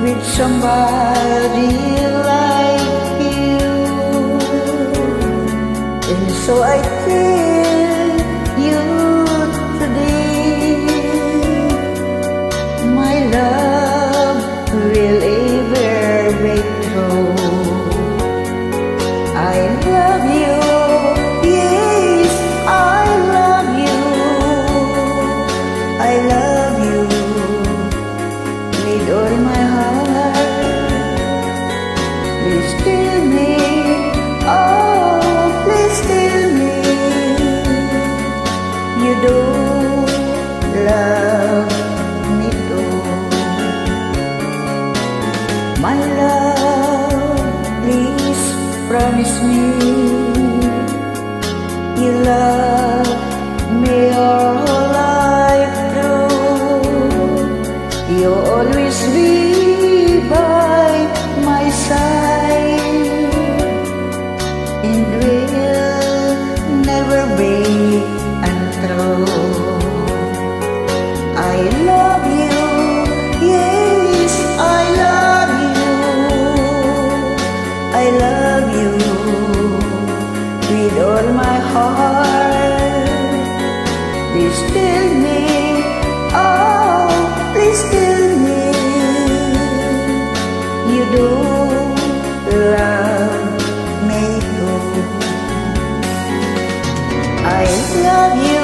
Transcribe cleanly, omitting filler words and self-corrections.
with somebody like you. And so I tell you today, my love will ever be true. I love you, yes, I love you. I love you with all my heart. Please tell me, oh, please tell me, you do love me too. My love, please promise me you love me your whole life through. You always be by my side and will never be untrue. I love you, yes, I love you. I love you with all my heart. Please tell me, oh, please tell me, you do love me too. I love you.